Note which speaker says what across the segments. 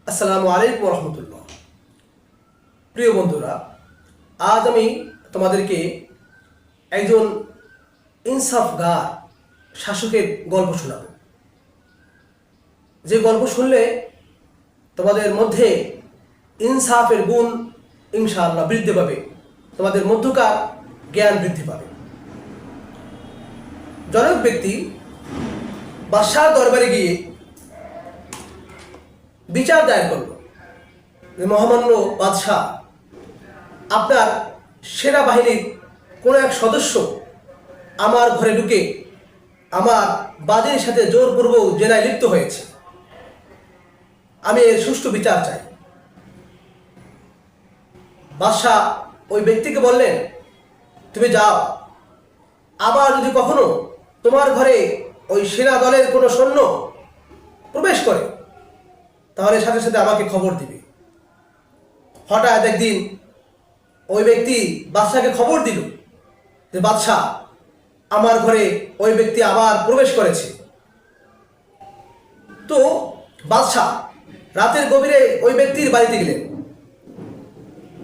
Speaker 1: আসসালামু আলাইকুম রহমতুল্লাহ। প্রিয় বন্ধুরা, আজ আমি তোমাদেরকে একজন ইনসাফগার শাসকের গল্প শোনাব। যে গল্প শুনলে তোমাদের মধ্যে ইনসাফের গুণ ইনশাআল্লাহ বৃদ্ধি পাবে, তোমাদের মধ্যকার জ্ঞান বৃদ্ধি পাবে। জনক ব্যক্তি বাদশার দরবারে গিয়ে বিচার দায়ের করল যে, মহামান্য বাদশাহ, আপনার সেনাবাহিনীর কোনো এক সদস্য আমার ঘরে ঢুকে আমার বাদীর সাথে জোরপূর্বক জেনায় লিপ্ত হয়েছে। আমি এর সুষ্ঠু বিচার চাই। বাদশাহ ওই ব্যক্তিকে বললেন, তুমি যাও, আবার যদি কখনো তোমার ঘরে ওই সেনা দলের কোনো সৈন্য প্রবেশ করে তাহলে সাথে সাথে আমাকে খবর দিবে। হঠাৎ একদিন ওই ব্যক্তি বাদশাকে খবর দিল যে, বাদশাহ, আমার ঘরে ওই ব্যক্তি আবার প্রবেশ করেছে। তো বাদশাহ রাতের গভীরে ওই ব্যক্তির বাড়িতে গেলেন।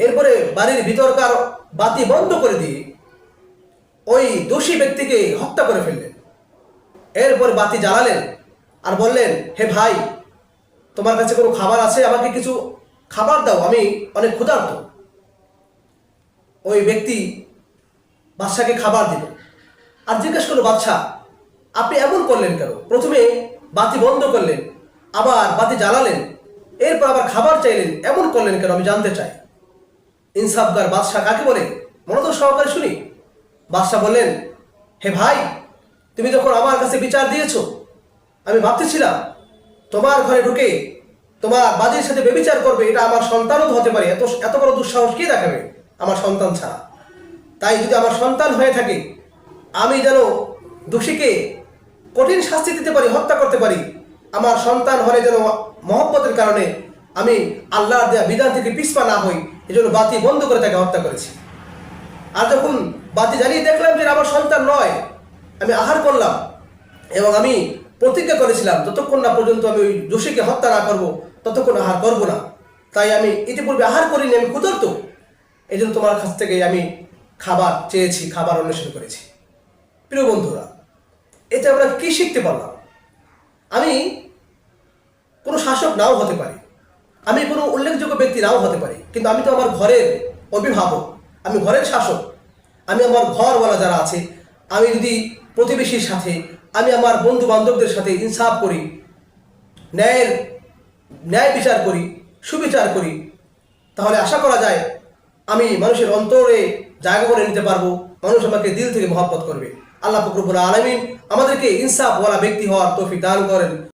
Speaker 1: এরপরে বাড়ির ভিতরকার বাতি বন্ধ করে দিয়ে ওই দোষী ব্যক্তিকে হত্যা করে ফেললেন। এরপর বাতি জ্বালালেন আর বললেন, হে ভাই, তোমার কাছে কোনো খাবার আছে? আমাকে কিছু খাবার দাও, আমি অনেক ক্ষুধার্ত। ওই ব্যক্তি বাদশাকে খাবার দিল আর জিজ্ঞেস করলো, বাদশাহ, আপনি এমন করলেন কেন? প্রথমে বাতি বন্ধ করলেন, আবার বাতি জ্বালালেন, এরপর আবার খাবার চাইলেন, এমন করলেন কেন? আমি জানতে চাই। ইনসাফগার বাদশাহ কাকে বলে? মনোযোগ সহকারে শুনি। বাদশাহ বললেন, হে ভাই, তুমি যখন আমার কাছে বিচার দিয়েছো, আমি ভাবতেছিলাম তোমার ঘরে ঢুকে তোমার বাদীর সাথে বেবিচার করবে, এটা আমার সন্তানও তো হতে পারে। এত বড় দুঃসাহস কে দেখাবে আমার সন্তান ছাড়া? তাই যদি আমার সন্তান হয়ে থাকে, আমি যেন দোষীকে কঠিন শাস্তি দিতে পারি, হত্যা করতে পারি। আমার সন্তান হলে যেন মহব্বতের কারণে আমি আল্লাহর দেয়া বিধান থেকে পিছপা না হই, এজন্য বাতি বন্ধ করে তাকে হত্যা করেছি। আর যখন বাতি জ্বালিয়ে দেখলাম যে আমার সন্তান নয়, আমি আহার করলাম এবং আমি প্রতিজ্ঞা করেছিলাম যতক্ষণ না পর্যন্ত আমি ওই দোষীকে হত্যা না করবো ততক্ষণ আহার করবো না। তাই আমি ইতিপূর্বে আহার করিনি, আমি ক্ষুধার্ত, এই জন্য তোমার কাছ থেকে আমি খাবার চেয়েছি, খাবার অন্বেষণ করেছি। প্রিয় বন্ধুরা, এতে আমরা কি শিখতে পারলাম? আমি কোনো শাসক নাও হতে পারি, আমি কোনো উল্লেখযোগ্য ব্যক্তি নাও হতে পারি, কিন্তু আমি তো আমার ঘরের অভিভাবক, আমি ঘরের শাসক। আমি আমার ঘরওয়ালা যারা আছে, আমি যদি প্রতিবেশীর সাথে, আমি আমার বন্ধু বান্ধবদের সাথে ইনসাফ করি, ন্যায় বিচার করি, সুবিচার করি, তাহলে আশা করা যায় আমি মানুষের অন্তরে জায়গা করে নিতে পারবো, মানুষ আমাকে দিল থেকে মহব্বত করবে। আল্লাহ পাক রব্বুল আলামিন আমাদেরকে ইনসাফওয়ালা ব্যক্তি হওয়ার তৌফিক দান করেন।